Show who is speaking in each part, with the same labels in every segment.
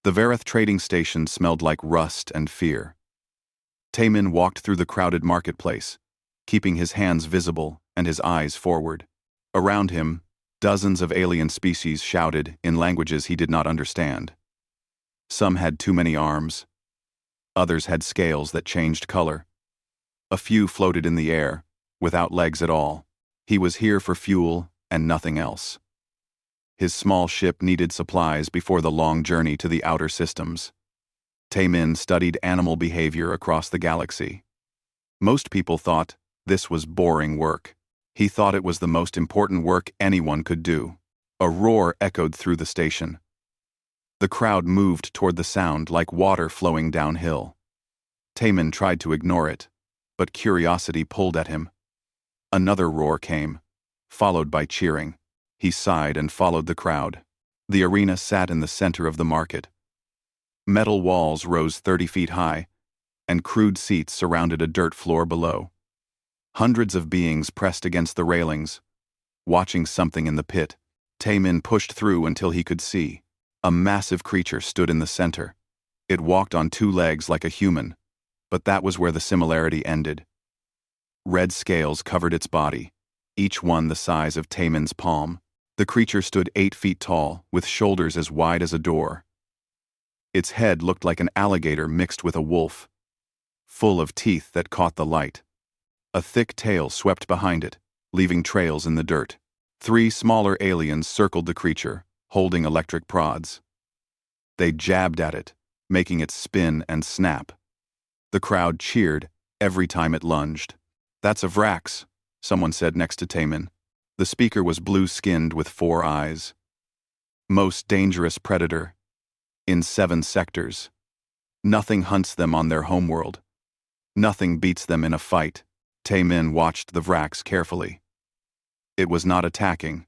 Speaker 1: The Vareth trading station smelled like rust and fear. Taemin walked through the crowded marketplace, keeping his hands visible and his eyes forward. Around him, dozens of alien species shouted in languages he did not understand. Some had too many arms. Others had scales that changed color. A few floated in the air, without legs at all. He was here for fuel and nothing else. His small ship needed supplies before the long journey to the outer systems. Taemin studied animal behavior across the galaxy. Most people thought this was boring work. He thought it was the most important work anyone could do. A roar echoed through the station. The crowd moved toward the sound like water flowing downhill. Taemin tried to ignore it, but curiosity pulled at him. Another roar came, followed by cheering. He sighed and followed the crowd. The arena sat in the center of the market. Metal walls rose 30 feet high, and crude seats surrounded a dirt floor below. Hundreds of beings pressed against the railings, watching something in the pit. Taemin pushed through until he could see. A massive creature stood in the center. It walked on 2 legs like a human, but that was where the similarity ended. Red scales covered its body, each one the size of Taemin's palm. The creature stood 8 feet tall, with shoulders as wide as a door. Its head looked like an alligator mixed with a wolf, full of teeth that caught the light. A thick tail swept behind it, leaving trails in the dirt. 3 smaller aliens circled the creature, holding electric prods. They jabbed at it, making it spin and snap. The crowd cheered every time it lunged. "That's a Vrax," someone said next to Taemin. The speaker was blue-skinned with 4 eyes. "Most dangerous predator. In 7 sectors. Nothing hunts them on their homeworld. Nothing beats them in a fight." Taemin watched the Vrax carefully. It was not attacking.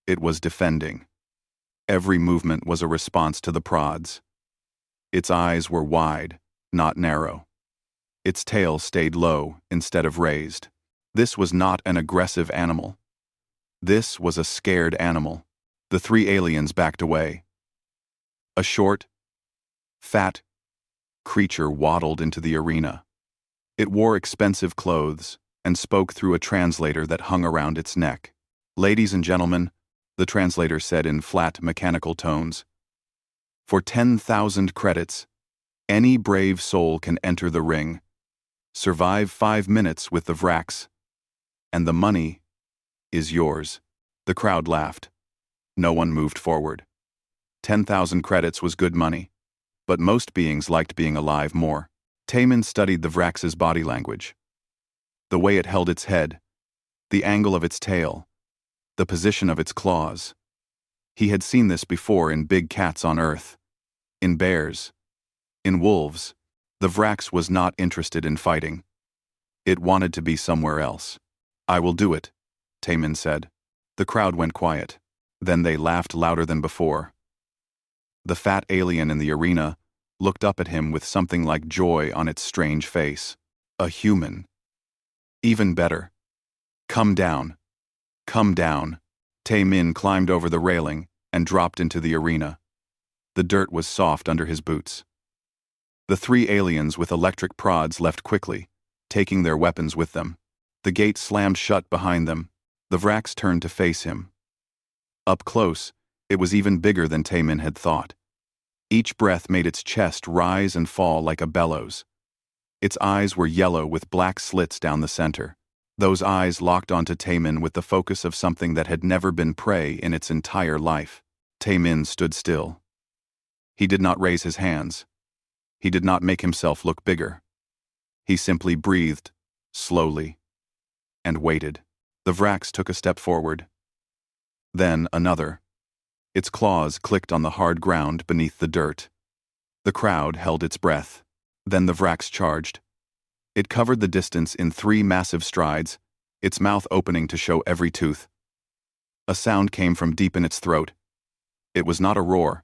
Speaker 1: It was defending. Every movement was a response to the prods. Its eyes were wide, not narrow. Its tail stayed low instead of raised. This was not an aggressive animal. This was a scared animal. The 3 aliens backed away. A short, fat creature waddled into the arena. It wore expensive clothes and spoke through a translator that hung around its neck. "Ladies and gentlemen," the translator said in flat, mechanical tones, "for 10,000 credits, any brave soul can enter the ring, survive 5 minutes with the Vrax, and the money is yours." The crowd laughed. No one moved forward. 10,000 credits was good money, but most beings liked being alive more. Taemin studied the Vrax's body language. The way it held its head, the angle of its tail, the position of its claws. He had seen this before in big cats on Earth, in bears, in wolves. The Vrax was not interested in fighting. It wanted to be somewhere else. "I will do it," Taemin said. The crowd went quiet. Then they laughed louder than before. The fat alien in the arena looked up at him with something like joy on its strange face. A human. Even better. "Come down. Come down." Taemin climbed over the railing and dropped into the arena. The dirt was soft under his boots. The 3 aliens with electric prods left quickly, taking their weapons with them. The gate slammed shut behind them. The Vrax turned to face him. Up close, it was even bigger than Taemin had thought. Each breath made its chest rise and fall like a bellows. Its eyes were yellow with black slits down the center. Those eyes locked onto Taemin with the focus of something that had never been prey in its entire life. Taemin stood still. He did not raise his hands. He did not make himself look bigger. He simply breathed, slowly, and waited. The Vrax took a step forward. Then another. Its claws clicked on the hard ground beneath the dirt. The crowd held its breath. Then the Vrax charged. It covered the distance in 3 massive strides, its mouth opening to show every tooth. A sound came from deep in its throat. It was not a roar.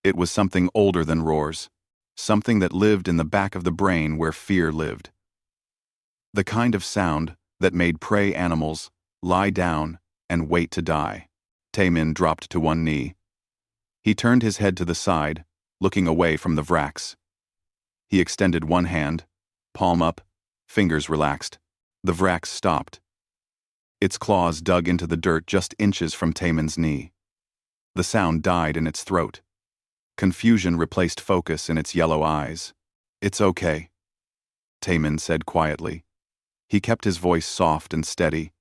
Speaker 1: It was something older than roars, something that lived in the back of the brain where fear lived. The kind of sound that made prey animals lie down and wait to die. Taemin dropped to one knee. He turned his head to the side, looking away from the Vrax. He extended one hand, palm up, fingers relaxed. The Vrax stopped. Its claws dug into the dirt just inches from Taemin's knee. The sound died in its throat. Confusion replaced focus in its yellow eyes. "It's okay," Taemin said quietly. He kept his voice soft and steady.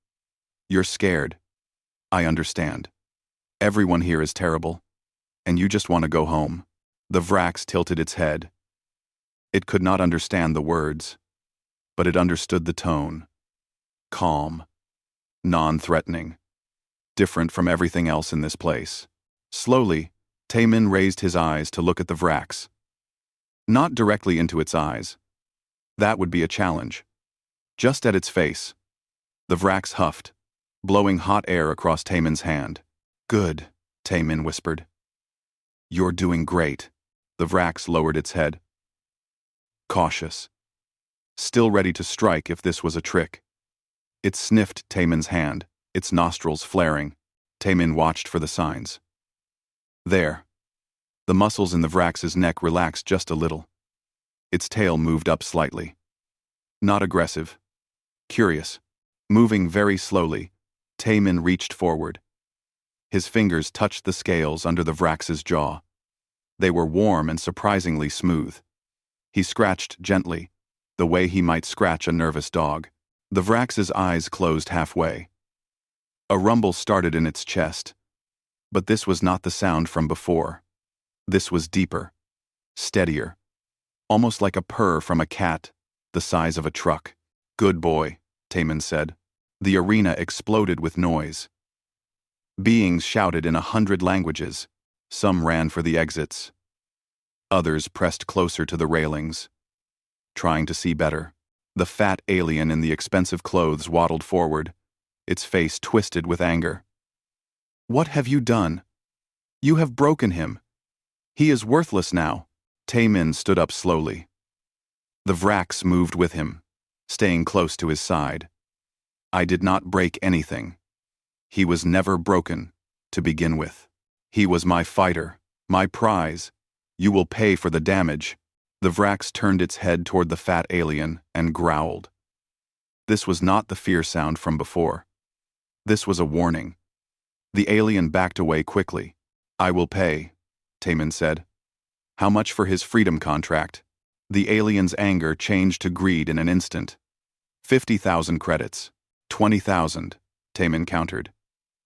Speaker 1: "You're scared. I understand. Everyone here is terrible, and you just want to go home." The Vrax tilted its head. It could not understand the words, but it understood the tone. Calm, non-threatening, different from everything else in this place. Slowly, Taemin raised his eyes to look at the Vrax. Not directly into its eyes. That would be a challenge. Just at its face. The Vrax huffed, blowing hot air across Taemin's hand. "Good," Taemin whispered. "You're doing great." The Vrax lowered its head. Cautious. Still ready to strike if this was a trick. It sniffed Taemin's hand, its nostrils flaring. Taemin watched for the signs. There. The muscles in the Vrax's neck relaxed just a little. Its tail moved up slightly. Not aggressive. Curious. Moving very slowly, Taemin reached forward. His fingers touched the scales under the Vrax's jaw. They were warm and surprisingly smooth. He scratched gently, the way he might scratch a nervous dog. The Vrax's eyes closed halfway. A rumble started in its chest. But this was not the sound from before. This was deeper, steadier, almost like a purr from a cat, the size of a truck. "Good boy," Taemin said. The arena exploded with noise. Beings shouted in 100 languages. Some ran for the exits. Others pressed closer to the railings, trying to see better. The fat alien in the expensive clothes waddled forward, its face twisted with anger. "What have you done? You have broken him. He is worthless now." Taemin stood up slowly. The Vrax moved with him, staying close to his side. "I did not break anything. He was never broken, to begin with. He was my fighter, my prize. You will pay for the damage." The Vrax turned its head toward the fat alien and growled. This was not the fear sound from before. This was a warning. The alien backed away quickly. "I will pay," Taemin said. "How much for his freedom contract?" The alien's anger changed to greed in an instant. 50,000 credits. 20,000, Taemin countered.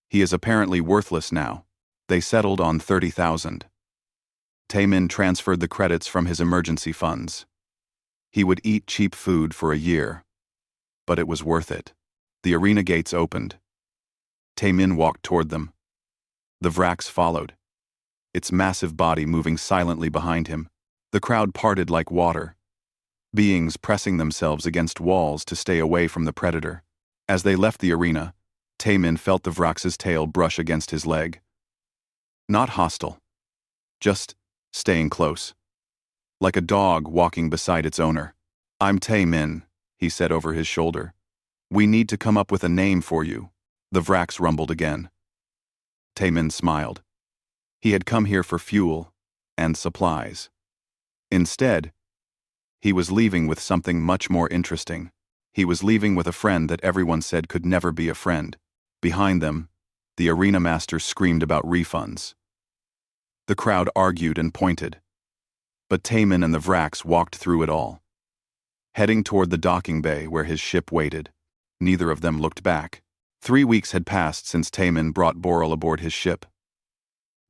Speaker 1: "He is apparently worthless now." They settled on 30,000. Taemin transferred the credits from his emergency funds. He would eat cheap food for a year. But it was worth it. The arena gates opened. Taemin walked toward them. The Vrax followed, its massive body moving silently behind him. The crowd parted like water, beings pressing themselves against walls to stay away from the predator. As they left the arena, Taemin felt the Vrax's tail brush against his leg. Not hostile. Just staying close. Like a dog walking beside its owner. "I'm Taemin," he said over his shoulder. "We need to come up with a name for you." The Vrax rumbled again. Taemin smiled. He had come here for fuel and supplies. Instead, he was leaving with something much more interesting. He was leaving with a friend that everyone said could never be a friend. Behind them, the arena master screamed about refunds. The crowd argued and pointed. But Taemin and the Vrax walked through it all. Heading toward the docking bay where his ship waited. Neither of them looked back. 3 weeks had passed since Taemin brought Boral aboard his ship.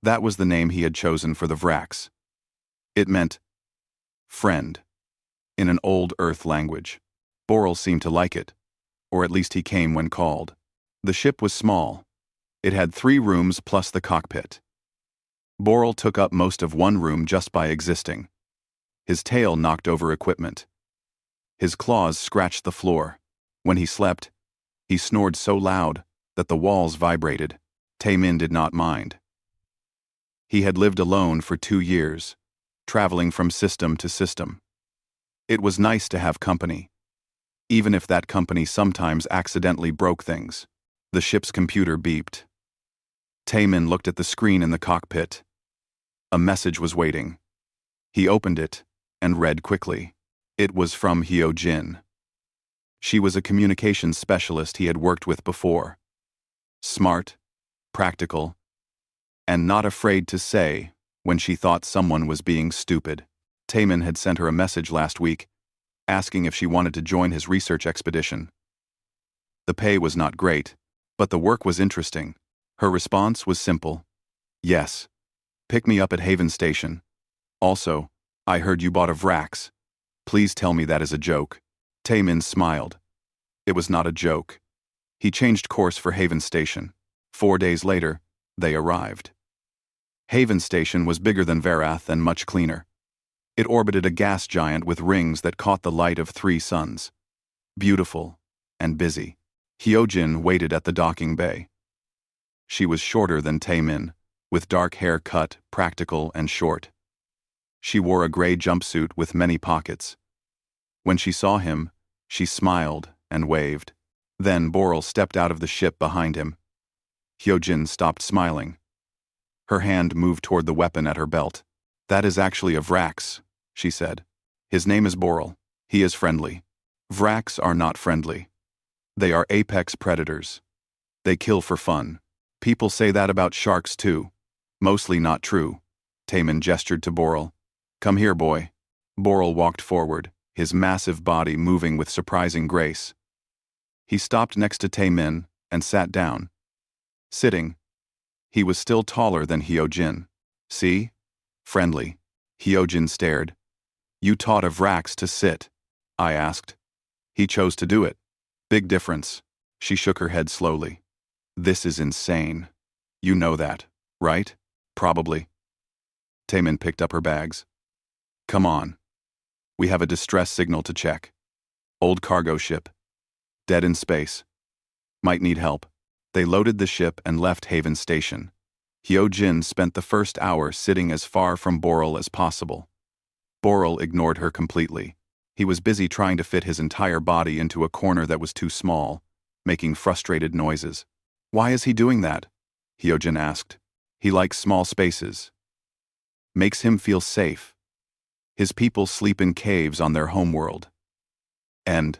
Speaker 1: That was the name he had chosen for the Vrax. It meant friend, in an old Earth language. Boral seemed to like it, or at least he came when called. The ship was small. It had 3 rooms plus the cockpit. Boral took up most of one room just by existing. His tail knocked over equipment. His claws scratched the floor. When he slept, he snored so loud that the walls vibrated. Taemin did not mind. He had lived alone for 2 years, traveling from system to system. It was nice to have company, even if that company sometimes accidentally broke things. The ship's computer beeped. Taemin looked at the screen in the cockpit. A message was waiting. He opened it and read quickly. It was from Hyo-jin. She was a communications specialist he had worked with before. Smart, practical, and not afraid to say when she thought someone was being stupid. Taemin had sent her a message last week, asking if she wanted to join his research expedition. The pay was not great, but the work was interesting. Her response was simple. Yes. Pick me up at Haven Station. Also, I heard you bought a Vrax. Please tell me that is a joke. Taemin smiled. It was not a joke. He changed course for Haven Station. 4 days later, they arrived. Haven Station was bigger than Varath and much cleaner. It orbited a gas giant with rings that caught the light of 3 suns. Beautiful and busy. Hyo-jin waited at the docking bay. She was shorter than Taemin, with dark hair cut, practical, and short. She wore a gray jumpsuit with many pockets. When she saw him, she smiled and waved. Then Boral stepped out of the ship behind him. Hyo-jin stopped smiling. Her hand moved toward the weapon at her belt. That is actually a Vrax, she said. His name is Boral. He is friendly. Vrax are not friendly. They are apex predators. They kill for fun. People say that about sharks too. Mostly not true. Taemin gestured to Boral. Come here, boy. Boral walked forward, his massive body moving with surprising grace. He stopped next to Taemin and sat down. Sitting. He was still taller than Hyo-jin. See? Friendly. Hyo-jin stared. You taught a Vrax to sit, I asked. He chose to do it. Big difference. She shook her head slowly. This is insane. You know that, right? Probably. Taemin picked up her bags. Come on. We have a distress signal to check. Old cargo ship. Dead in space. Might need help. They loaded the ship and left Haven Station. Hyo-jin spent the first hour sitting as far from Boral as possible. Boral ignored her completely. He was busy trying to fit his entire body into a corner that was too small, making frustrated noises. Why is he doing that? Hyo-jin asked. He likes small spaces. Makes him feel safe. His people sleep in caves on their homeworld. And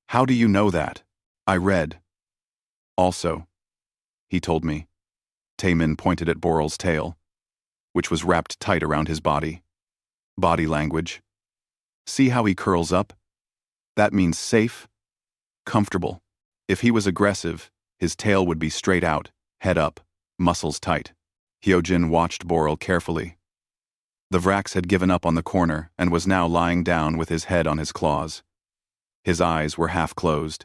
Speaker 1: how do you know that? I read. Also, he told me. Taemin pointed at Boral's tail, which was wrapped tight around his body. Body language. See how he curls up? That means safe, comfortable. If he was aggressive, his tail would be straight out, head up, muscles tight. Hyo-jin watched Boral carefully. The Vrax had given up on the corner and was now lying down with his head on his claws. His eyes were half closed.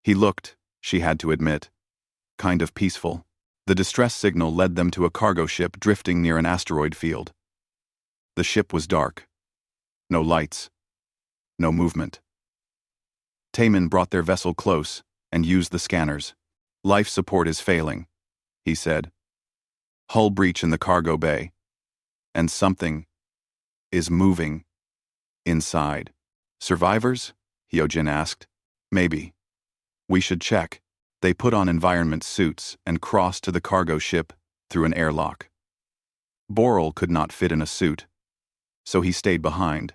Speaker 1: He looked, she had to admit, kind of peaceful. The distress signal led them to a cargo ship drifting near an asteroid field. The ship was dark. No lights. No movement. Taemin brought their vessel close and used the scanners. Life support is failing, he said. Hull breach in the cargo bay. And something is moving inside. Survivors? Hyo-jin asked. Maybe. We should check. They put on environment suits and crossed to the cargo ship through an airlock. Boral could not fit in a suit, so he stayed behind,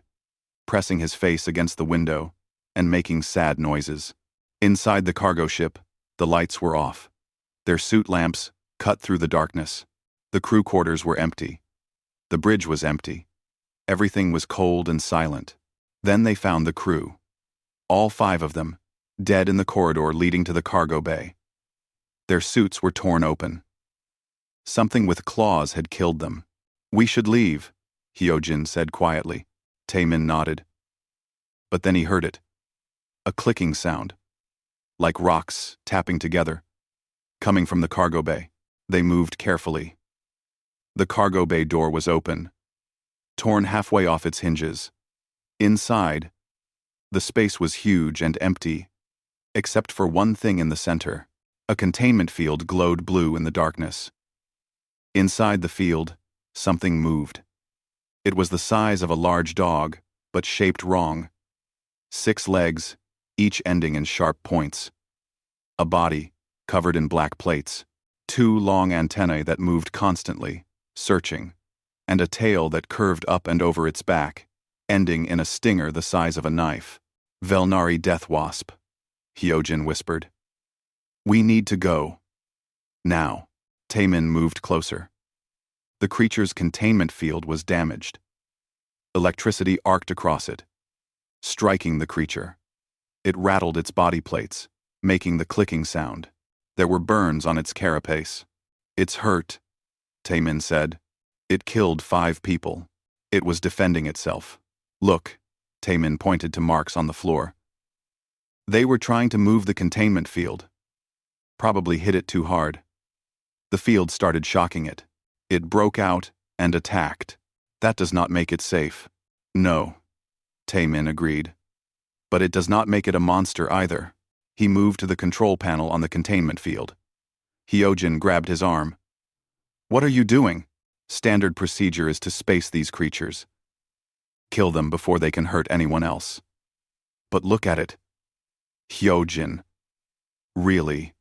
Speaker 1: pressing his face against the window and making sad noises. Inside the cargo ship, the lights were off. Their suit lamps cut through the darkness. The crew quarters were empty. The bridge was empty. Everything was cold and silent. Then they found the crew. All 5 of them, dead in the corridor leading to the cargo bay. Their suits were torn open. Something with claws had killed them. We should leave, Hyo-jin said quietly. Taemin nodded. But then he heard it. A clicking sound. Like rocks tapping together. Coming from the cargo bay. They moved carefully. The cargo bay door was open, torn halfway off its hinges. Inside, the space was huge and empty, except for one thing in the center. A containment field glowed blue in the darkness. Inside the field, something moved. It was the size of a large dog, but shaped wrong. 6 legs, each ending in sharp points. A body, covered in black plates. 2 long antennae that moved constantly, searching. and a tail that curved up and over its back, ending in a stinger the size of a knife. Velnari death wasp, Hyojin whispered. We need to go. Now. Taemin moved closer. The creature's containment field was damaged. Electricity arced across it, striking the creature. It rattled its body plates, making the clicking sound. There were burns on its carapace. It's hurt, Taemin said. It killed 5 people. It was defending itself. Look, Taemin pointed to marks on the floor. They were trying to move the containment field. Probably hit it too hard. The field started shocking it. It broke out and attacked. That does not make it safe. No, Taemin agreed. But it does not make it a monster either. He moved to the control panel on the containment field. Hyojin grabbed his arm. What are you doing? Standard procedure is to space these creatures. Kill them before they can hurt anyone else. But look at it. Hyojin. Really?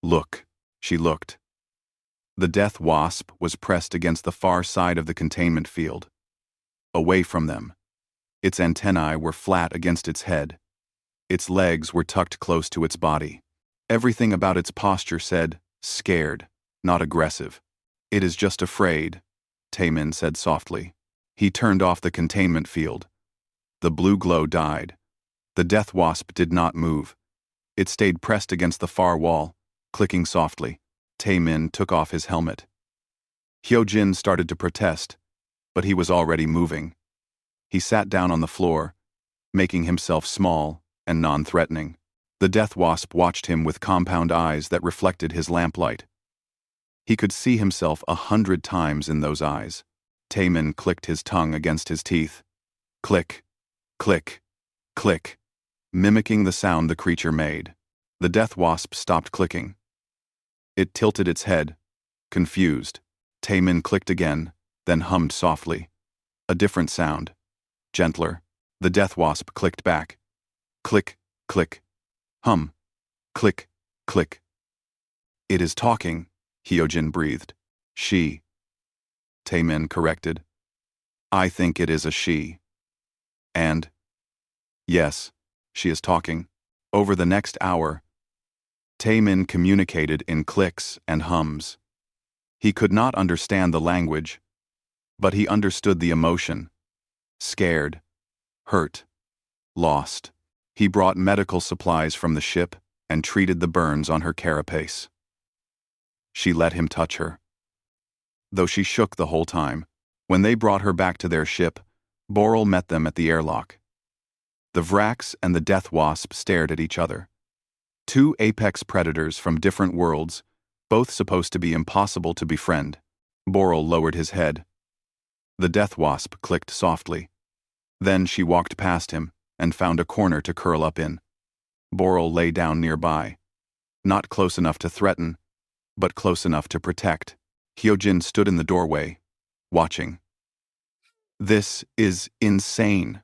Speaker 1: Look. She looked. The death wasp was pressed against the far side of the containment field. Away from them. Its antennae were flat against its head. Its legs were tucked close to its body. Everything about its posture said, scared, not aggressive. It is just afraid, Taemin said softly. He turned off the containment field. The blue glow died. The death wasp did not move. It stayed pressed against the far wall, clicking softly. Taemin took off his helmet. Hyojin started to protest, but he was already moving. He sat down on the floor, making himself small and non-threatening. The death wasp watched him with compound eyes that reflected his lamplight. He could see himself 100 times in those eyes. Taemin clicked his tongue against his teeth. Click, click, click, mimicking the sound the creature made. The death wasp stopped clicking. It tilted its head, confused. Taemin clicked again, then hummed softly. A different sound. Gentler. The death wasp clicked back. Click, click. Hum. Click, click. It is talking, Hyojin breathed. She. Taemin corrected. I think it is a she. And? Yes, she is talking. Over the next hour, Taemin communicated in clicks and hums. He could not understand the language, but he understood the emotion. Scared, hurt, lost. He brought medical supplies from the ship and treated the burns on her carapace. She let him touch her. Though she shook the whole time, when they brought her back to their ship, Boral met them at the airlock. The Vrax and the death wasp stared at each other. 2 apex predators from different worlds, both supposed to be impossible to befriend. Boral lowered his head. The death wasp clicked softly. Then she walked past him and found a corner to curl up in. Boral lay down nearby. Not close enough to threaten, but close enough to protect. Hyojin stood in the doorway, watching. This is insane,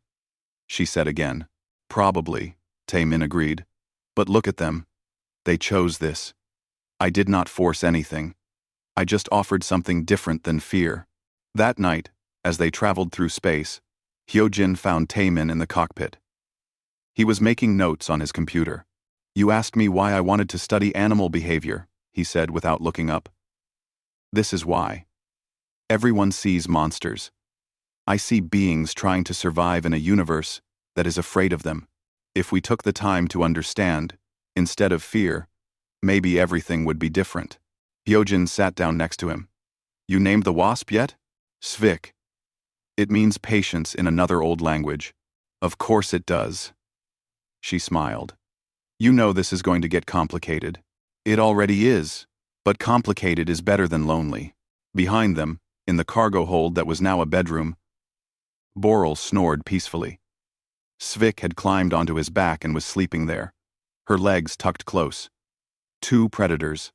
Speaker 1: she said again. Probably, Taemin agreed. But look at them. They chose this. I did not force anything. I just offered something different than fear. That night, as they traveled through space, Hyojin found Taemin in the cockpit. He was making notes on his computer. You asked me why I wanted to study animal behavior, he said without looking up. This is why. Everyone sees monsters. I see beings trying to survive in a universe that is afraid of them. If we took the time to understand, instead of fear, maybe everything would be different. Hyojin sat down next to him. You named the wasp yet? Svik. It means patience in another old language. Of course it does. She smiled. You know this is going to get complicated. It already is, but complicated is better than lonely. Behind them, in the cargo hold that was now a bedroom, Boral snored peacefully. Svik had climbed onto his back and was sleeping there, her legs tucked close. 2 predators,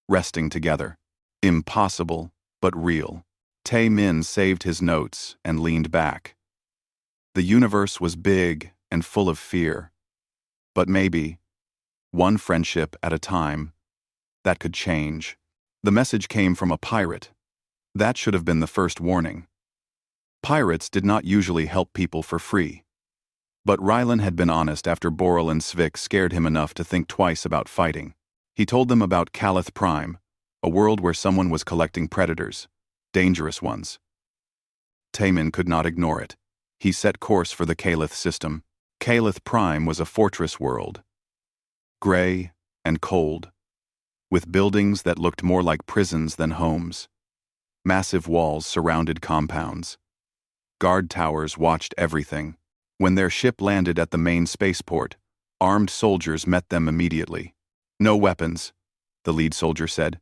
Speaker 1: resting together. Impossible, but real. Taemin saved his notes and leaned back. The universe was big and full of fear. But maybe, one friendship at a time, that could change. The message came from a pirate. That should have been the first warning. Pirates did not usually help people for free. But Rylan had been honest after Boral and Svik scared him enough to think twice about fighting. He told them about Calith Prime, a world where someone was collecting predators, dangerous ones. Taemin could not ignore it. He set course for the Calith system. Calith Prime was a fortress world. Gray and cold, with buildings that looked more like prisons than homes. Massive walls surrounded compounds. Guard towers watched everything. When their ship landed at the main spaceport, armed soldiers met them immediately. "No weapons," the lead soldier said.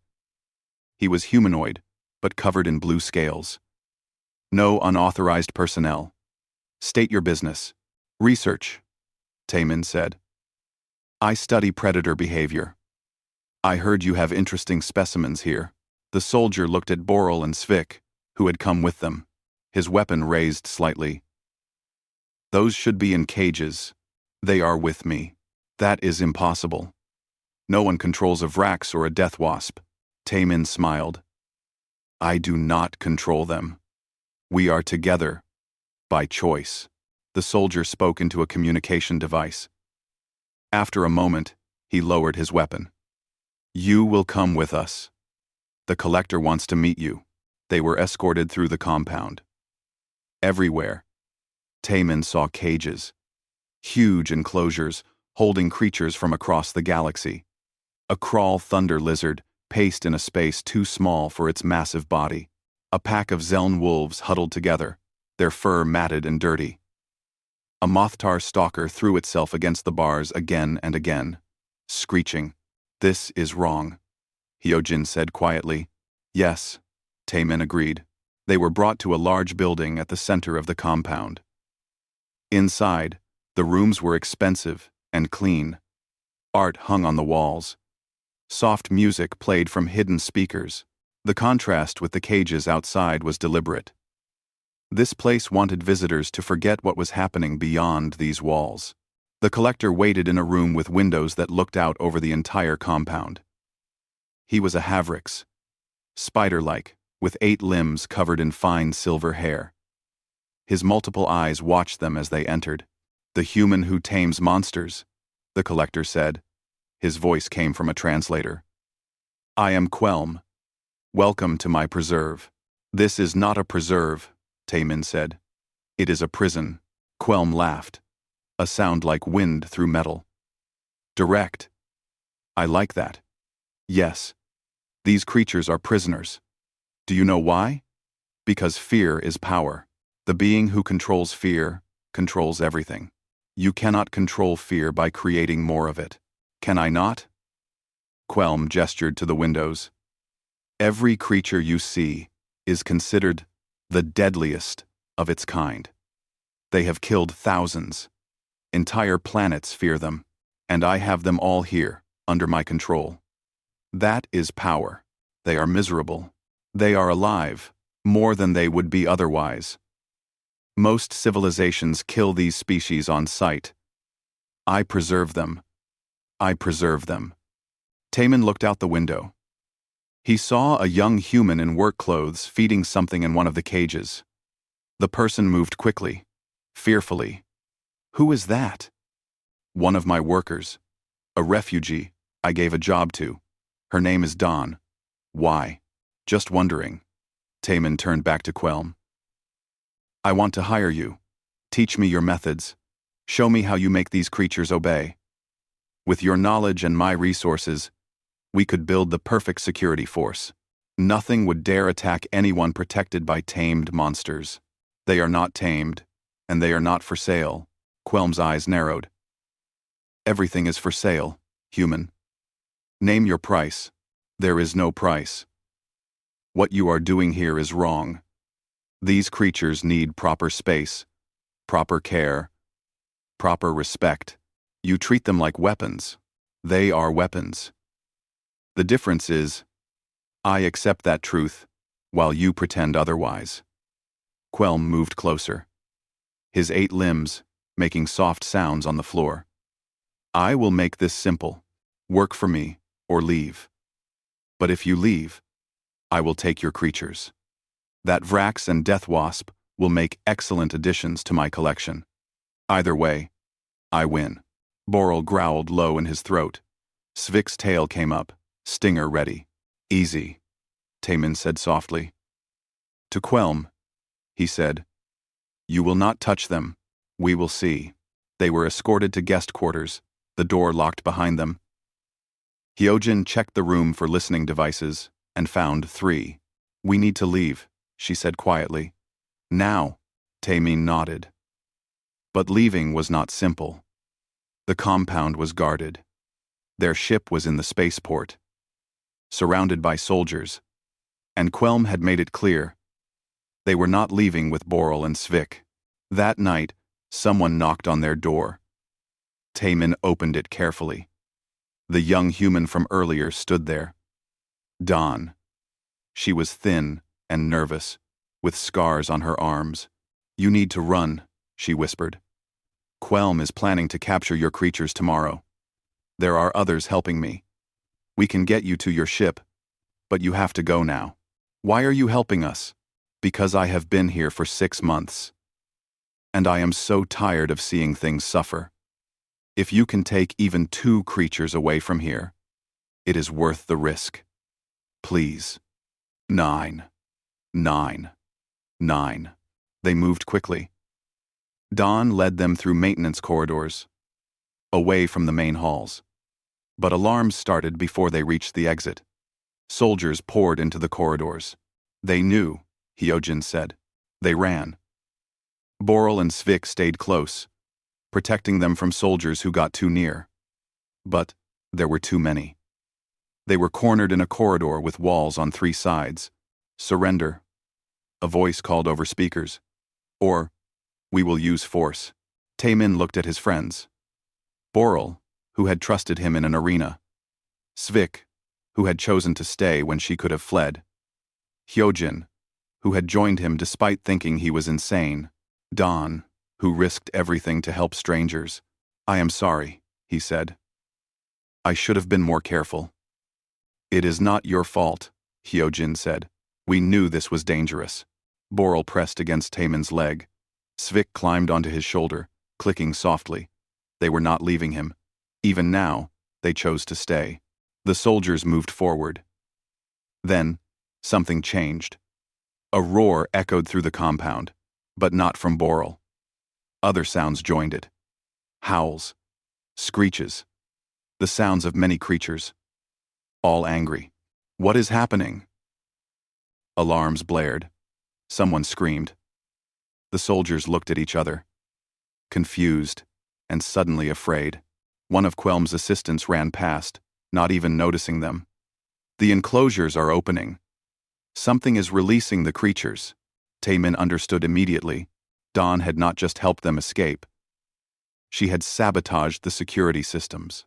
Speaker 1: He was humanoid, but covered in blue scales. "No unauthorized personnel. State your business." "Research," Taemin said. "I study predator behavior. I heard you have interesting specimens here." The soldier looked at Boral and Svik, who had come with them, his weapon raised slightly. "Those should be in cages. They are with me." "That is impossible. No one controls a Vrax or a death wasp." Taemin smiled. "I do not control them. We are together, by choice." The soldier spoke into a communication device. After a moment, he lowered his weapon. "You will come with us. The collector wants to meet you." They were escorted through the compound. Everywhere, Taemin saw cages. Huge enclosures holding creatures from across the galaxy. A crawl thunder lizard paced in a space too small for its massive body. A pack of Zeln wolves huddled together, their fur matted and dirty. A Mothtar stalker threw itself against the bars again and again, screeching. "This is wrong," Hyojin said quietly. "Yes," Taemin agreed. They were brought to a large building at the center of the compound. Inside, the rooms were expensive and clean. Art hung on the walls. Soft music played from hidden speakers. The contrast with the cages outside was deliberate. This place wanted visitors to forget what was happening beyond these walls. The collector waited in a room with windows that looked out over the entire compound. He was a Havrix, spider-like, with 8 limbs covered in fine silver hair. His multiple eyes watched them as they entered. "The human who tames monsters," the collector said. His voice came from a translator. "I am Quelm. Welcome to my preserve." "This is not a preserve," Taemin said. "It is a prison." Quelm laughed, a sound like wind through metal. "Direct. I like that. Yes. These creatures are prisoners. Do you know why? Because fear is power. The being who controls fear controls everything. You cannot control fear by creating more of it. Can I not?" Quelm gestured to the windows. "Every creature you see is considered the deadliest of its kind. They have killed thousands. Entire planets fear them, and I have them all here, under my control. That is power. They are miserable. They are alive, more than they would be otherwise. Most civilizations kill these species on sight. I preserve them. I preserve them." Taemin looked out the window. He saw a young human in work clothes feeding something in one of the cages. The person moved quickly, fearfully. "Who is that?" "One of my workers. A refugee I gave a job to. Her name is Dawn." "Why?" "Just wondering." Taemin turned back to Quelm. "I want to hire you. Teach me your methods. Show me how you make these creatures obey. With your knowledge and my resources, we could build the perfect security force. Nothing would dare attack anyone protected by tamed monsters. They are not tamed, and they are not for sale." Quelm's eyes narrowed. "Everything is for sale, human. Name your price." "There is no price. What you are doing here is wrong. These creatures need proper space, proper care, proper respect. You treat them like weapons. They are weapons. The difference is, I accept that truth, while you pretend otherwise." Quelm moved closer, his 8 limbs making soft sounds on the floor. "I will make this simple. Work for me, or leave. But if you leave, I will take your creatures." That Vrax and Deathwasp will make excellent additions to my collection. Either way, I win. Boral growled low in his throat. Svik's tail came up, stinger ready. Easy, Taemin said softly. To Quelm, he said. You will not touch them. We will see. They were escorted to guest quarters, the door locked behind them. Hyojin checked the room for listening devices and found 3. We need to leave, she said quietly. Now, Taemin nodded. But leaving was not simple. The compound was guarded. Their ship was in the spaceport, surrounded by soldiers, and Quelm had made it clear they were not leaving with Boral and Svik. That night, someone knocked on their door. Taemin opened it carefully. The young human from earlier stood there. Dawn. She was thin and nervous, with scars on her arms. You need to run, she whispered. Quelm is planning to capture your creatures tomorrow. There are others helping me. We can get you to your ship, but you have to go now. Why are you helping us? Because I have been here for 6 months. And I am so tired of seeing things suffer. If you can take even 2 creatures away from here, it is worth the risk. Please. 9. 9. 9. They moved quickly. Dawn led them through maintenance corridors, away from the main halls. But alarms started before they reached the exit. Soldiers poured into the corridors. They knew, Hyojin said. They ran. Boral and Svik stayed close, protecting them from soldiers who got too near. But there were too many. They were cornered in a corridor with walls on 3 sides. Surrender. A voice called over speakers. Or, we will use force. Taemin looked at his friends. Boral, who had trusted him in an arena. Svik, who had chosen to stay when she could have fled. Hyojin, who had joined him despite thinking he was insane. Dawn, who risked everything to help strangers. I am sorry, he said. I should have been more careful. It is not your fault, Hyojin said. We knew this was dangerous. Boral pressed against Taemin's leg. Svik climbed onto his shoulder, clicking softly. They were not leaving him. Even now, they chose to stay. The soldiers moved forward. Then, something changed. A roar echoed through the compound, but not from Boral. Other sounds joined it. Howls. Screeches. The sounds of many creatures. All angry. What is happening? Alarms blared. Someone screamed. The soldiers looked at each other, confused and suddenly afraid. One of Quelm's assistants ran past, not even noticing them. The enclosures are opening. Something is releasing the creatures. Taemin understood immediately. Dawn had not just helped them escape. She had sabotaged the security systems.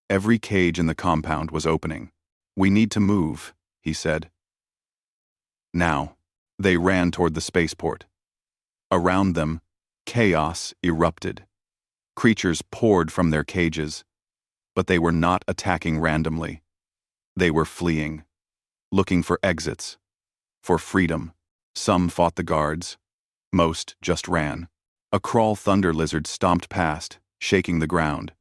Speaker 1: Every cage in the compound was opening. We need to move, he said. Now, they ran toward the spaceport. Around them, chaos erupted. Creatures poured from their cages, but they were not attacking randomly. They were fleeing, looking for exits, for freedom. Some fought the guards. Most just ran. A crawl thunder lizard stomped past, shaking the ground.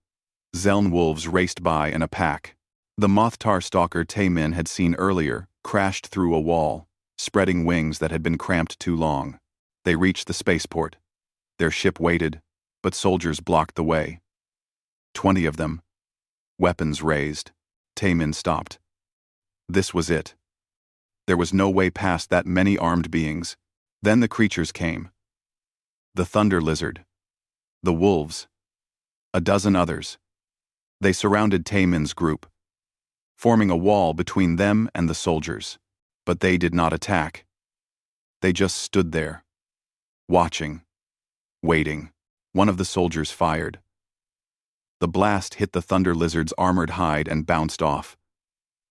Speaker 1: Zeln wolves raced by in a pack. The Mothtar stalker Taemin had seen earlier crashed through a wall, spreading wings that had been cramped too long. They reached the spaceport. Their ship waited, but soldiers blocked the way. 20 of them. Weapons raised. Taemin stopped. This was it. There was no way past that many armed beings. Then the creatures came. The thunder lizard. The wolves. A dozen others. They surrounded Taemin's group, forming a wall between them and the soldiers. But they did not attack. They just stood there, watching, waiting. One of the soldiers fired. The blast hit the thunder lizard's armored hide and bounced off.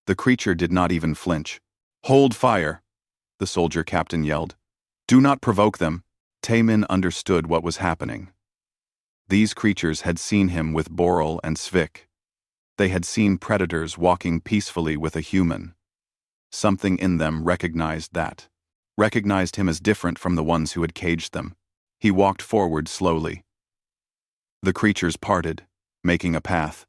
Speaker 1: The creature did not even flinch. Hold fire, the soldier captain yelled. Do not provoke them. Taemin understood what was happening. These creatures had seen him with Boral and Svik. They had seen predators walking peacefully with a human. Something in them recognized that. recognized him as different from the ones who had caged them. He walked forward slowly. The creatures parted, making a path.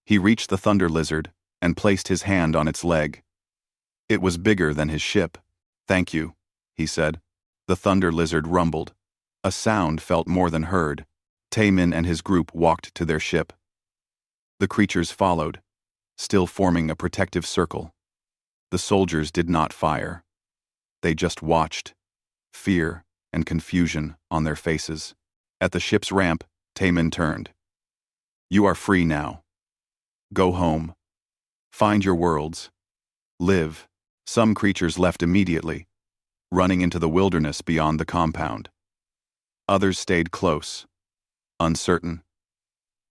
Speaker 1: He reached the thunder lizard and placed his hand on its leg. It was bigger than his ship. "Thank you," he said. The thunder lizard rumbled. A sound felt more than heard. Taemin and his group walked to their ship. The creatures followed, still forming a protective circle. The soldiers did not fire. They just watched, fear and confusion on their faces. At the ship's ramp, Taemin turned. "You are free now. Go home. Find your worlds. Live." Some creatures left immediately, running into the wilderness beyond the compound. Others stayed close, uncertain.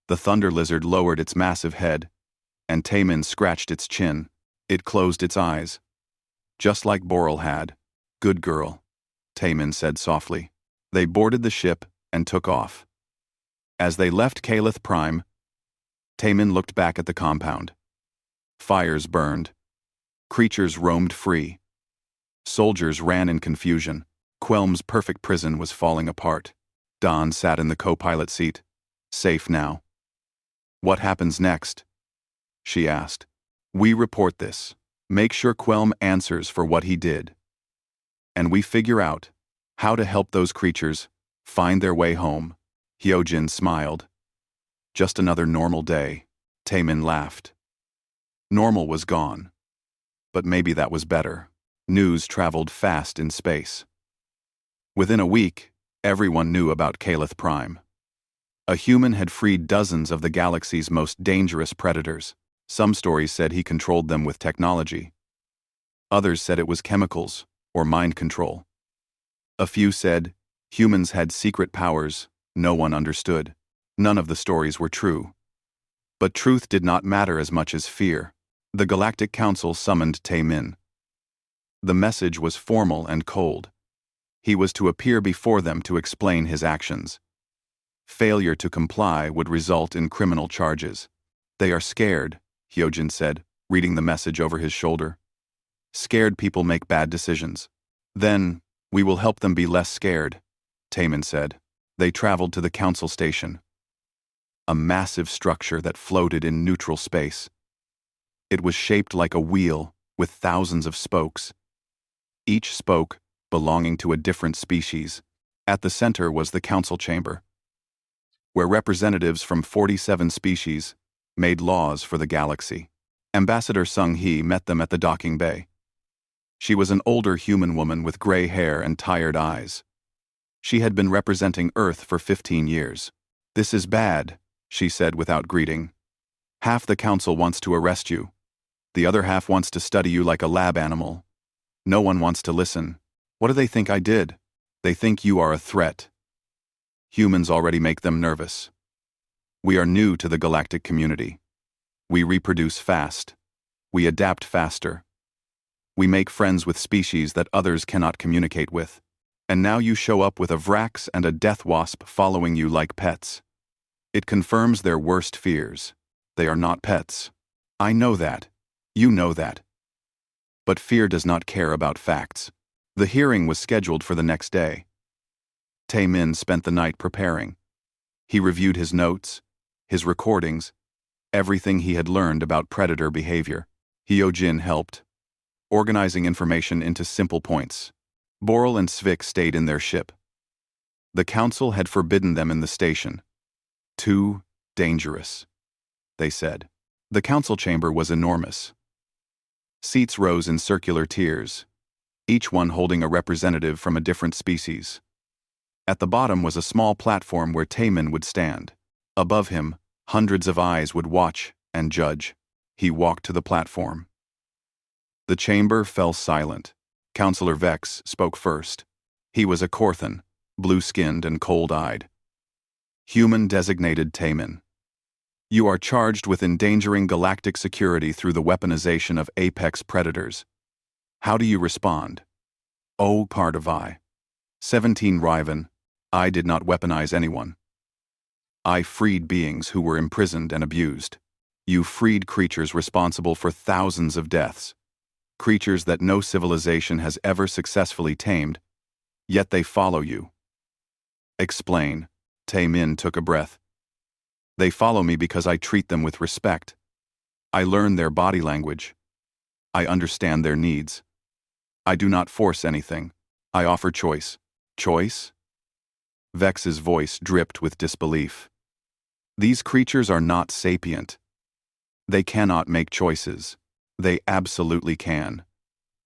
Speaker 1: The thunder lizard lowered its massive head, and Taemin scratched its chin. It closed its eyes. "Just like Boral had. Good girl," Taemin said softly. They boarded the ship and took off. As they left Calith Prime, Taemin looked back at the compound. Fires burned. Creatures roamed free. Soldiers ran in confusion. Quelm's perfect prison was falling apart. Dawn sat in the co-pilot seat. "Safe now." "What happens next?" she asked. "We report this. Make sure Quelm answers for what he did. And we figure out how to help those creatures find their way home." Hyojin smiled. "Just another normal day." Taemin laughed. Normal was gone. But maybe that was better. News traveled fast in space. Within a week, everyone knew about Calith Prime. A human had freed dozens of the galaxy's most dangerous predators. Some stories said he controlled them with technology. Others said it was chemicals or mind control. A few said humans had secret powers no one understood. None of the stories were true. But truth did not matter as much as fear. The Galactic Council summoned Taemin. The message was formal and cold. He was to appear before them to explain his actions. Failure to comply would result in criminal charges. "They are scared," Hyojin said, reading the message over his shoulder. "Scared people make bad decisions. Then, we will help them be less scared," Taemin said. They traveled to the council station. A massive structure that floated in neutral space. It was shaped like a wheel with thousands of spokes. Each spoke belonging to a different species. At the center was the council chamber, where representatives from 47 species made laws for the galaxy. Ambassador Sung-hee met them at the docking bay. She was an older human woman with gray hair and tired eyes. She had been representing Earth for 15 years. "This is bad," she said without greeting. "Half the council wants to arrest you. The other half wants to study you like a lab animal. No one wants to listen. What do they think I did? They think you are a threat. Humans already make them nervous. We are new to the galactic community. We reproduce fast. We adapt faster. We make friends with species that others cannot communicate with. And now you show up with a Vrax and a death wasp following you like pets. It confirms their worst fears. They are not pets. I know that. You know that. But fear does not care about facts." The hearing was scheduled for the next day. Taemin spent the night preparing. He reviewed his notes, his recordings, everything he had learned about predator behavior. Hyojin helped, organizing information into simple points. Boral and Svik stayed in their ship. The council had forbidden them in the station. "Too dangerous," they said. The council chamber was enormous. Seats rose in circular tiers, each one holding a representative from a different species. At the bottom was a small platform where Taemin would stand. Above him, hundreds of eyes would watch and judge. He walked to the platform. The chamber fell silent. Councillor Vex spoke first. He was a Korthan, blue-skinned and cold-eyed. Human-designated Taemin. "You are charged with endangering galactic security through the weaponization of apex predators. How do you respond?" "Oh, Pardavai. 17 Riven. I did not weaponize anyone. I freed beings who were imprisoned and abused. You freed creatures responsible for thousands of deaths. creatures that no civilization has ever successfully tamed, yet they follow you. Explain. Tae-min took a breath. They follow me because I treat them with respect. I learn their body language. I understand their needs. I do not force anything. I offer choice. Choice? Vex's voice dripped with disbelief. These creatures are not sapient. They cannot make choices. They absolutely can.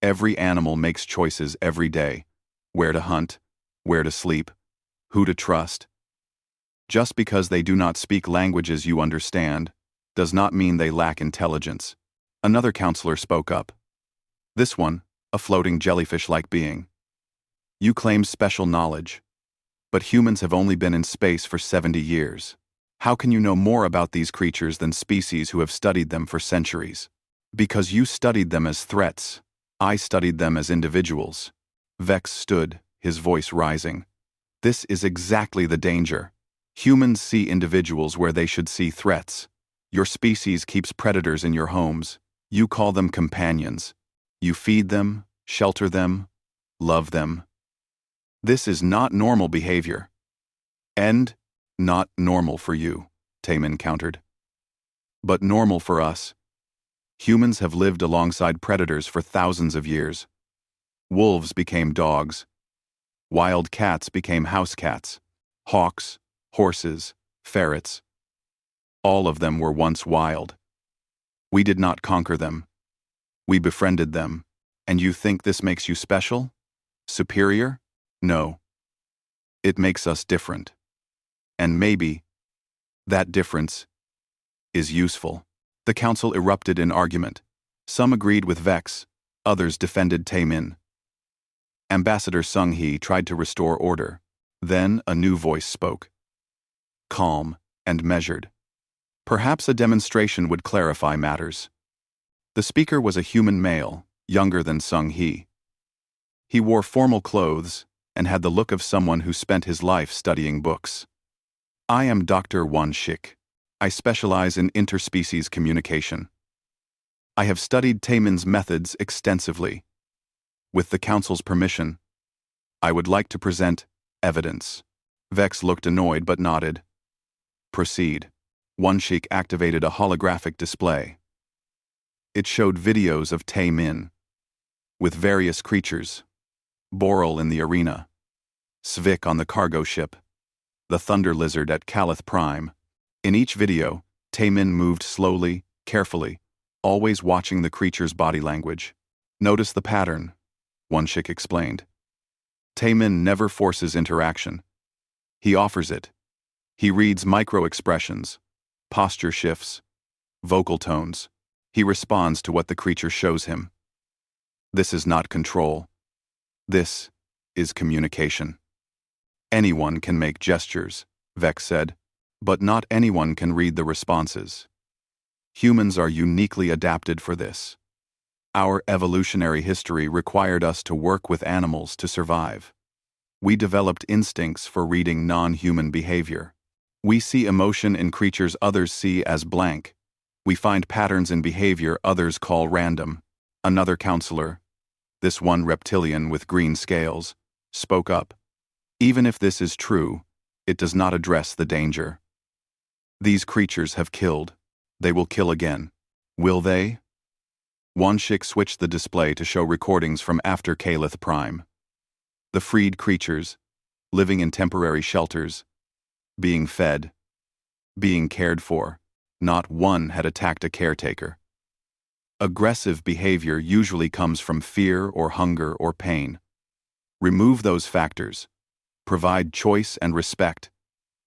Speaker 1: Every animal makes choices every day. Where to hunt, where to sleep, who to trust. Just because they do not speak languages you understand, does not mean they lack intelligence. Another counselor spoke up. This one, a floating jellyfish-like being. You claim special knowledge. But humans have only been in space for 70 years. How can you know more about these creatures than species who have studied them for centuries? Because you studied them as threats. I studied them as individuals. Vex stood, his voice rising. This is exactly the danger. Humans see individuals where they should see threats. Your species keeps predators in your homes. You call them companions. You feed them, shelter them, love them. This is not normal behavior. And not normal for you, Tae-min countered. But normal for us. Humans have lived alongside predators for thousands of years. Wolves became dogs. Wild cats became house cats. Hawks, horses, ferrets. All of them were once wild. We did not conquer them. We befriended them. And you think this makes you special? Superior? No. It makes us different. And maybe that difference is useful. The council erupted in argument. Some agreed with Vex, others defended Tae-min. Ambassador Sung-hee tried to restore order. Then a new voice spoke. Calm and measured. Perhaps a demonstration would clarify matters. The speaker was a human male, younger than Sung-hee. He wore formal clothes and had the look of someone who spent his life studying books. I am Dr. Won-shik. I specialize in interspecies communication. I have studied Tae-min's methods extensively. With the council's permission, I would like to present evidence. Vex looked annoyed but nodded. Proceed. Won-shik activated a holographic display. It showed videos of Tae-min with various creatures. Boral in the arena, Svik on the cargo ship, the Thunder Lizard at Calith Prime. In each video, Tae-min moved slowly, carefully, always watching the creature's body language. Notice the pattern, Won-shik explained. Tae-min never forces interaction. He offers it. He reads micro-expressions, posture shifts, vocal tones. He responds to what the creature shows him. This is not control. This is communication. Anyone can make gestures, Vex said, but not anyone can read the responses. Humans are uniquely adapted for this. Our evolutionary history required us to work with animals to survive. We developed instincts for reading non-human behavior. We see emotion in creatures others see as blank. We find patterns in behavior others call random. Another counselor, this one reptilian with green scales, spoke up. Even if this is true, it does not address the danger. These creatures have killed. They will kill again. Will they? Won-shik switched the display to show recordings from after Calith Prime. The freed creatures, living in temporary shelters, being fed, being cared for. Not one had attacked a caretaker. Aggressive behavior usually comes from fear or hunger or pain. Remove those factors, provide choice and respect,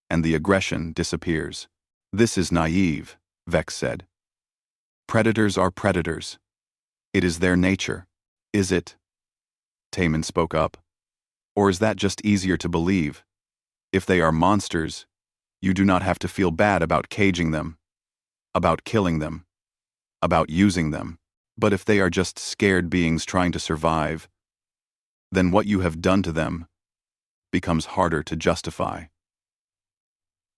Speaker 1: and the aggression disappears. This is naive, Vex said. Predators are predators. It is their nature. Is it? Tae-min spoke up. Or is that just easier to believe? If they are monsters, you do not have to feel bad about caging them, about killing them, about using them. But if they are just scared beings trying to survive, then what you have done to them becomes harder to justify.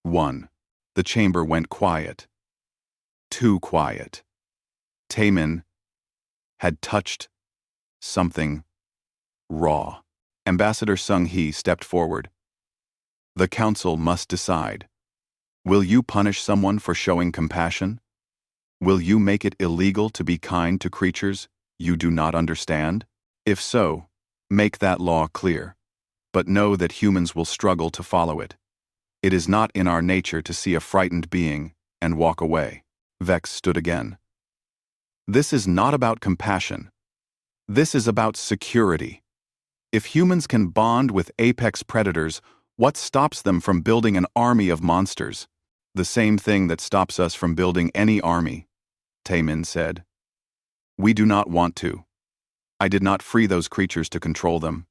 Speaker 1: 1. The chamber went quiet. Too quiet. Tae-min had touched something raw. Ambassador Sung Hee stepped forward. The council must decide. Will you punish someone for showing compassion? Will you make it illegal to be kind to creatures you do not understand? If so, make that law clear. But know that humans will struggle to follow it. It is not in our nature to see a frightened being and walk away. Vex stood again. This is not about compassion. This is about security. If humans can bond with apex predators, what stops them from building an army of monsters? The same thing that stops us from building any army, Taemin said. We do not want to. I did not free those creatures to control them.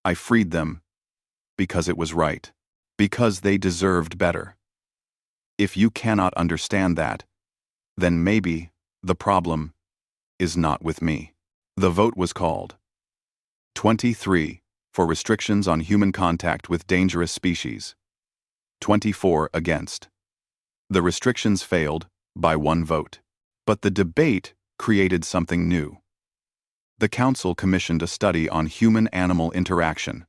Speaker 1: I freed them because it was right, because they deserved better. If you cannot understand that, then maybe the problem is not with me. The vote was called. 23 for restrictions on human contact with dangerous species. 24 against. The restrictions failed by one vote. But the debate created something new. The council commissioned a study on human-animal interaction.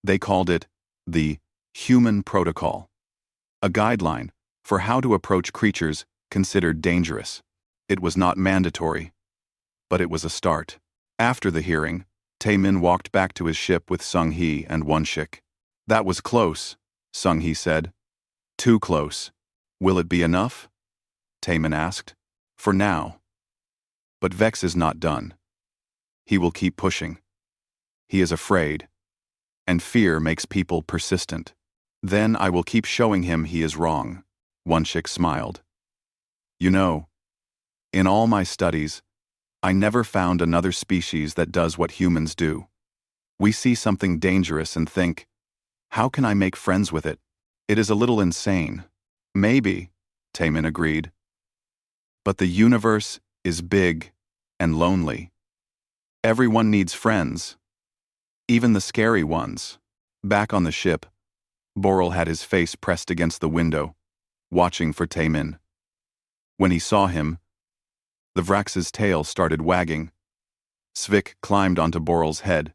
Speaker 1: They called it the Human Protocol, a guideline for how to approach creatures considered dangerous. It was not mandatory, but it was a start. After the hearing, Taemin walked back to his ship with Sung Hee and Wonshik. That was close, Sung Hee said. Too close. Will it be enough? Taemin asked. For now. But Vex is not done. He will keep pushing. He is afraid. And fear makes people persistent. Then I will keep showing him he is wrong. Wonshik smiled. You know, in all my studies, I never found another species that does what humans do. We see something dangerous and think, how can I make friends with it? It is a little insane. Maybe, Taemin agreed. But the universe is big and lonely. Everyone needs friends. Even the scary ones. Back on the ship, Boral had his face pressed against the window, watching for Taemin. When he saw him, the Vrax's tail started wagging. Svik climbed onto Boral's head,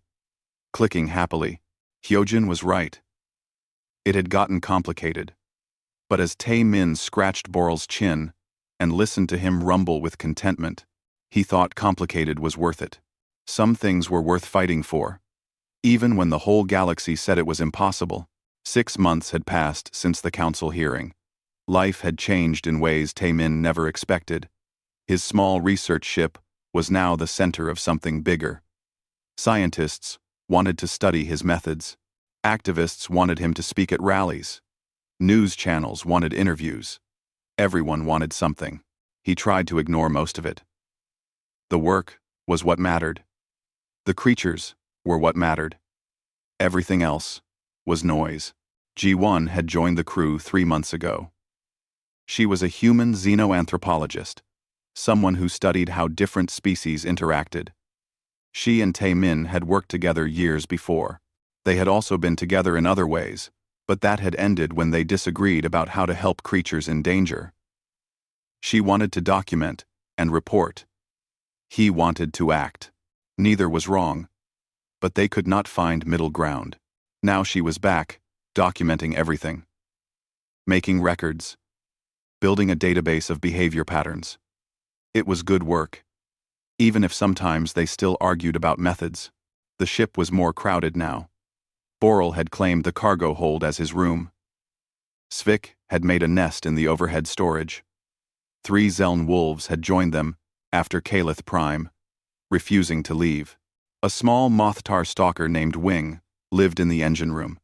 Speaker 1: clicking happily. Hyojin was right. It had gotten complicated. But as Taemin scratched Boral's chin and listened to him rumble with contentment, he thought complicated was worth it. Some things were worth fighting for. Even when the whole galaxy said it was impossible. 6 months had passed since the council hearing. Life had changed in ways Taemin never expected. His small research ship was now the center of something bigger. Scientists wanted to study his methods. Activists wanted him to speak at rallies. News channels wanted interviews. Everyone wanted something. He tried to ignore most of it. The work was what mattered. The creatures were what mattered. Everything else was noise. G1 had joined the crew 3 months ago. She was a human xenoanthropologist, someone who studied how different species interacted. She and Taemin had worked together years before. They had also been together in other ways, but that had ended when they disagreed about how to help creatures in danger. She wanted to document and report. He wanted to act. Neither was wrong, but they could not find middle ground. Now she was back, documenting everything. Making records. Building a database of behavior patterns. It was good work. Even if sometimes they still argued about methods. The ship was more crowded now. Boral had claimed the cargo hold as his room. Svik had made a nest in the overhead storage. 3 Zeln wolves had joined them after Kalith Prime, refusing to leave. A small Mothtar stalker named Wing lived in the engine room.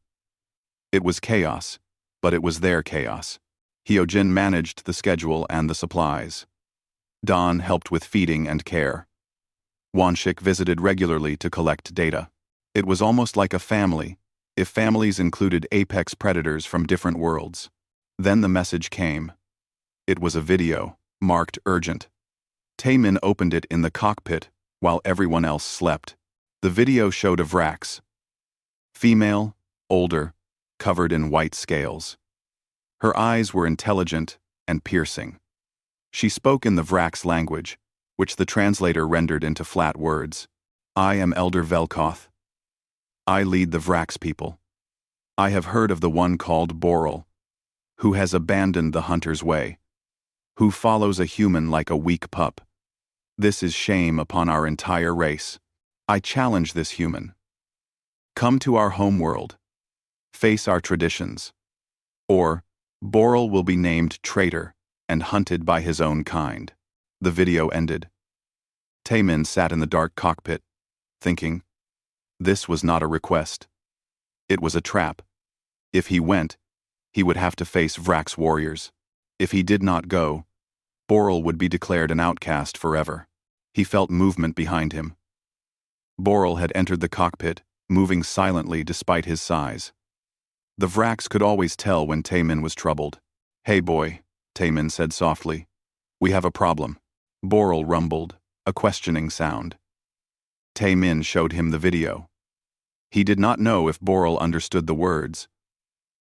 Speaker 1: It was chaos, but it was their chaos. Hyojin managed the schedule and the supplies. Don helped with feeding and care. Wonshik visited regularly to collect data. It was almost like a family, if families included apex predators from different worlds. Then the message came. It was a video, marked urgent. Taemin opened it in the cockpit while everyone else slept. The video showed a Vrax. Female, older, covered in white scales. Her eyes were intelligent and piercing. She spoke in the Vrax language, which the translator rendered into flat words. I am Elder Velkoth. I lead the Vrax people. I have heard of the one called Boral, who has abandoned the hunter's way, who follows a human like a weak pup. This is shame upon our entire race. I challenge this human. Come to our homeworld. Face our traditions. Or, Boral will be named traitor and hunted by his own kind. The video ended. Taemin sat in the dark cockpit, thinking, this was not a request. It was a trap. If he went, he would have to face Vrax warriors. If he did not go, Boral would be declared an outcast forever. He felt movement behind him. Boral had entered the cockpit, moving silently despite his size. The Vrax could always tell when Taemin was troubled. Hey boy, Taemin said softly. We have a problem. Boral rumbled, a questioning sound. Taemin showed him the video. He did not know if Boral understood the words,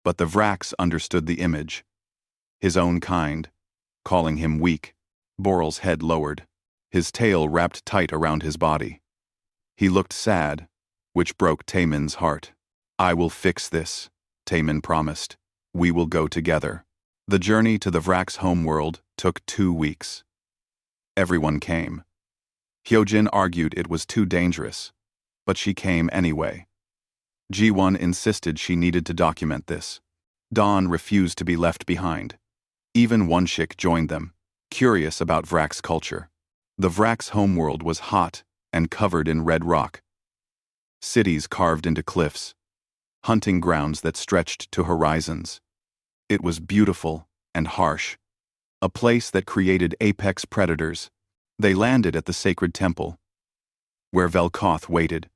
Speaker 1: but the Vrax understood the image. His own kind, calling him weak. Boral's head lowered, his tail wrapped tight around his body. He looked sad, which broke Taemin's heart. I will fix this, Taemin promised. We will go together. The journey to the Vrax homeworld took 2 weeks. Everyone came. Hyojin argued it was too dangerous, but she came anyway. Ji-won insisted she needed to document this. Dawn refused to be left behind. Even Wonshik joined them, curious about Vrax culture. The Vrax homeworld was hot and covered in red rock. Cities carved into cliffs, hunting grounds that stretched to horizons. It was beautiful and harsh, a place that created apex predators. They landed at the sacred temple, where Velkoth waited.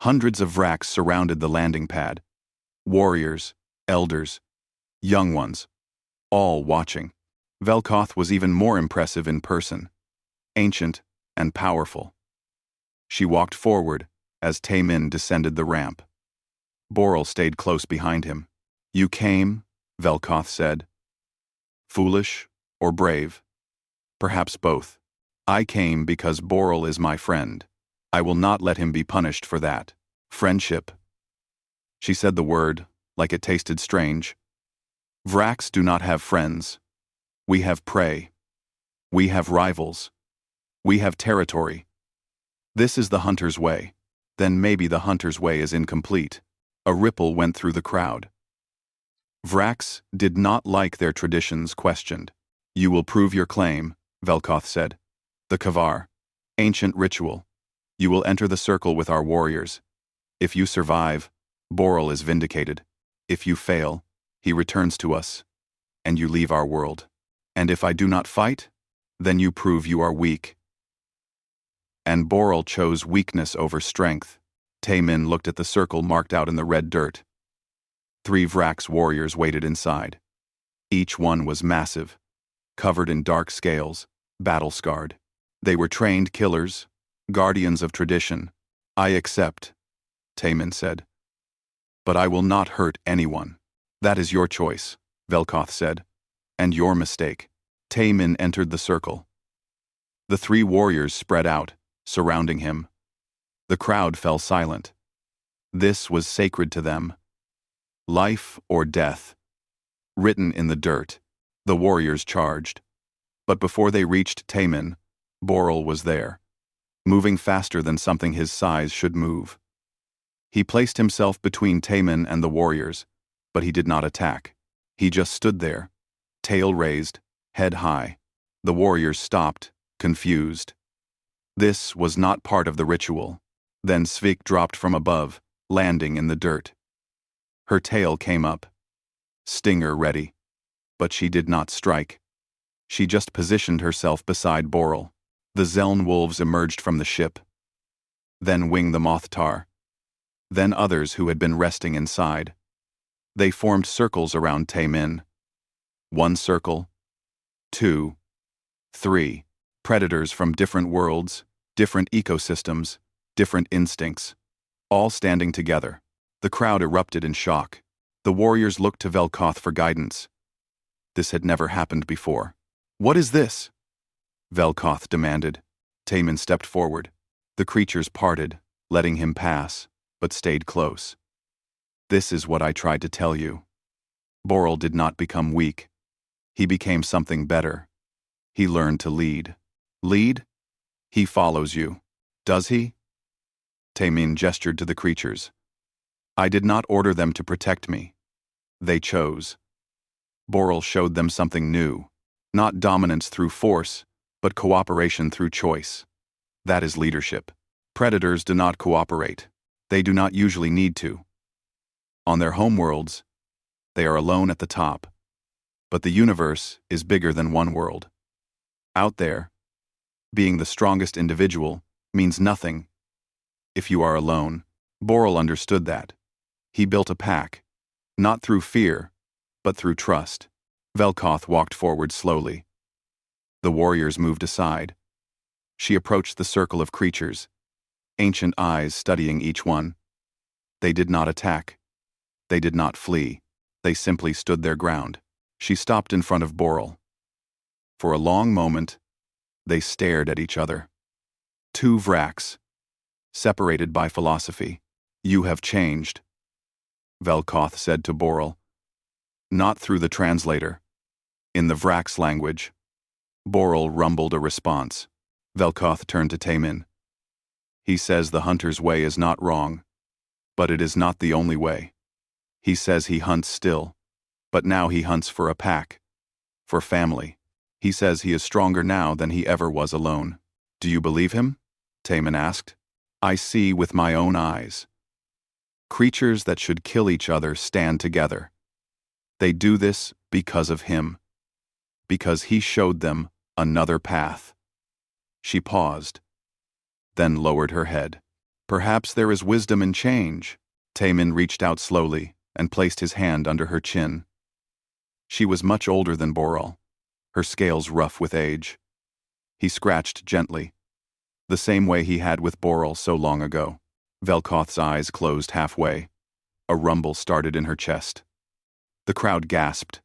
Speaker 1: Hundreds of Vrax surrounded the landing pad. Warriors, elders, young ones, all watching. Velkoth was even more impressive in person, ancient and powerful. She walked forward as Taemin descended the ramp. Boral stayed close behind him. You came, Velkoth said. Foolish or brave? Perhaps both. I came because Boral is my friend. I will not let him be punished for that. Friendship. She said the word, like it tasted strange. Vrax do not have friends. We have prey. We have rivals. We have territory. This is the hunter's way. Then maybe the hunter's way is incomplete. A ripple went through the crowd. Vrax did not like their traditions questioned. You will prove your claim, Velkoth said. The Kavar. Ancient ritual. You will enter the circle with our warriors. If you survive, Boral is vindicated. If you fail, he returns to us, and you leave our world. And if I do not fight, then you prove you are weak. And Boral chose weakness over strength. Taemin looked at the circle marked out in the red dirt. 3 Vrax warriors waited inside. Each one was massive, covered in dark scales, battle-scarred. They were trained killers, guardians of tradition. I accept, Taemin said. But I will not hurt anyone. That is your choice, Velkoth said. And your mistake. Taemin entered the circle. The 3 warriors spread out, surrounding him. The crowd fell silent. This was sacred to them. Life or death. Written in the dirt, the warriors charged. But before they reached Taemin, Boral was there, moving faster than something his size should move. He placed himself between Taemin and the warriors, but he did not attack. He just stood there, tail raised, head high. The warriors stopped, confused. This was not part of the ritual. Then Svik dropped from above, landing in the dirt. Her tail came up, stinger ready, but she did not strike. She just positioned herself beside Boral. The Zeln wolves emerged from the ship. Then Wing the Mothtar. Then others who had been resting inside. They formed circles around Taemin. 1 circle, 2, 3. Predators from different worlds, different ecosystems, different instincts, all standing together. The crowd erupted in shock. The warriors looked to Velkoth for guidance. This had never happened before. What is this? Velkoth demanded. Taemin stepped forward. The creatures parted, letting him pass, but stayed close. This is what I tried to tell you. Boral did not become weak. He became something better. He learned to lead. Lead? He follows you. Does he? Taymin gestured to the creatures. I did not order them to protect me. They chose. Boral showed them something new. Not dominance through force, but cooperation through choice. That is leadership. Predators do not cooperate. They do not usually need to. On their homeworlds, they are alone at the top. But the universe is bigger than one world. Out there, being the strongest individual means nothing if you are alone. Boral understood that. He built a pack, not through fear, but through trust. Velkoth walked forward slowly. The warriors moved aside. She approached the circle of creatures, ancient eyes studying each one. They did not attack. They did not flee. They simply stood their ground. She stopped in front of Boral. For a long moment, they stared at each other. Two Vraks, separated by philosophy. You have changed, Velkoth said to Boral. Not through the translator. In the Vrak's language. Boral rumbled a response. Velkoth turned to Taymin. He says the hunter's way is not wrong, but it is not the only way. He says he hunts still, but now he hunts for a pack, for family. He says he is stronger now than he ever was alone. Do you believe him? Taymin asked. I see with my own eyes. Creatures that should kill each other stand together. They do this because of him. Because he showed them another path. She paused, then lowered her head. Perhaps there is wisdom in change. Taymin reached out slowly and placed his hand under her chin. She was much older than Boral, her scales rough with age. He scratched gently, the same way he had with Boral so long ago. Velkoth's eyes closed halfway. A rumble started in her chest. The crowd gasped.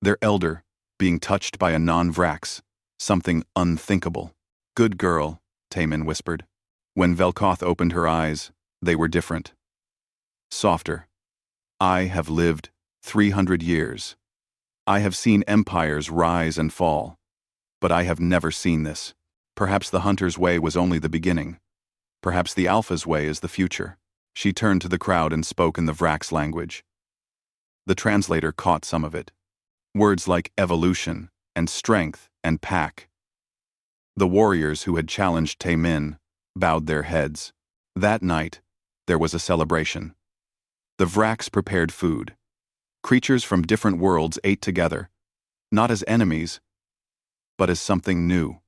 Speaker 1: Their elder, being touched by a non-Vrax, something unthinkable. Good girl, Taymin whispered. When Velkoth opened her eyes, they were different. Softer. I have lived 300 years. I have seen empires rise and fall, but I have never seen this. Perhaps the hunter's way was only the beginning. Perhaps the alpha's way is the future. She turned to the crowd and spoke in the Vrak's language. The translator caught some of it. Words like evolution and strength and pack. The warriors who had challenged Taymin bowed their heads. That night, there was a celebration. The Vraks prepared food. Creatures from different worlds ate together, not as enemies, but as something new.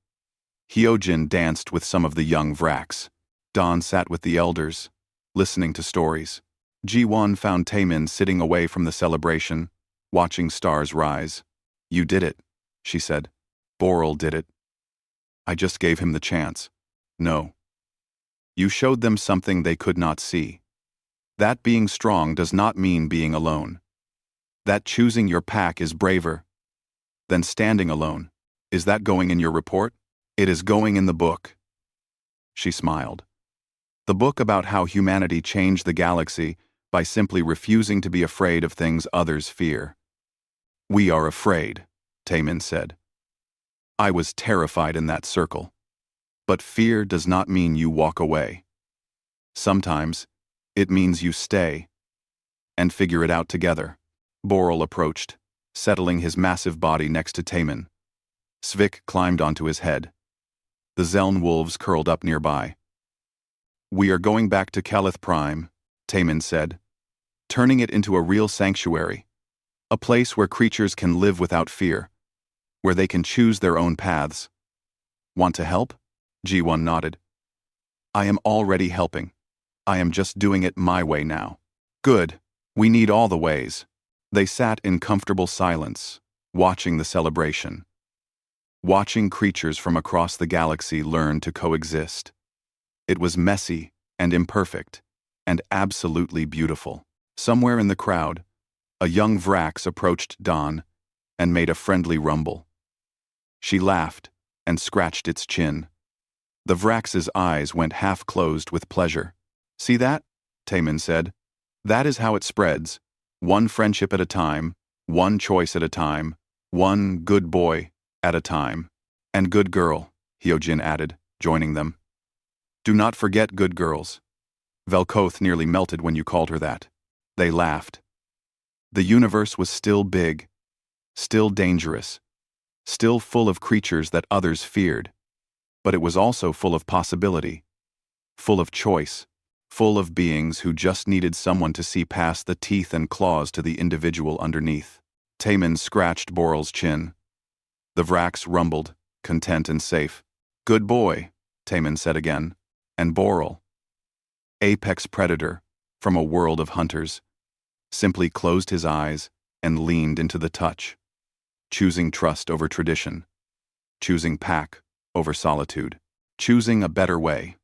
Speaker 1: Hyojin danced with some of the young Vraks. Dawn sat with the elders, listening to stories. Ji-Won found Taymin sitting away from the celebration, watching stars rise. You did it, she said. Boral did it. I just gave him the chance. No. You showed them something they could not see. That being strong does not mean being alone. That choosing your pack is braver than standing alone. Is that going in your report? It is going in the book. She smiled. The book about how humanity changed the galaxy by simply refusing to be afraid of things others fear. We are afraid, Taymin said. I was terrified in that circle. But fear does not mean you walk away. Sometimes, it means you stay and figure it out together. Boral approached, settling his massive body next to Taymin. Svik climbed onto his head. The Zeln wolves curled up nearby. We are going back to Kelith Prime, Taymin said, turning it into a real sanctuary, a place where creatures can live without fear, where they can choose their own paths. Want to help? Ji-Won nodded. I am already helping. I am just doing it my way now. Good. We need all the ways. They sat in comfortable silence, watching the celebration. Watching creatures from across the galaxy learn to coexist. It was messy and imperfect, and absolutely beautiful. Somewhere in the crowd, a young Vrax approached Dawn and made a friendly rumble. She laughed and scratched its chin. The Vrax's eyes went half-closed with pleasure. "See that?" Taman said. "That is how it spreads. One friendship at a time, one choice at a time, one good boy at a time. And good girl," Hyojin added, joining them. "Do not forget good girls. Velkoth nearly melted when you called her that." They laughed. The universe was still big, still dangerous, still full of creatures that others feared. But it was also full of possibility, full of choice, full of beings who just needed someone to see past the teeth and claws to the individual underneath. Taman scratched Boral's chin. The Vrax rumbled, content and safe. "Good boy," Taman said again. And Boral, apex predator from a world of hunters, simply closed his eyes and leaned into the touch, choosing trust over tradition, choosing pack over solitude, choosing a better way.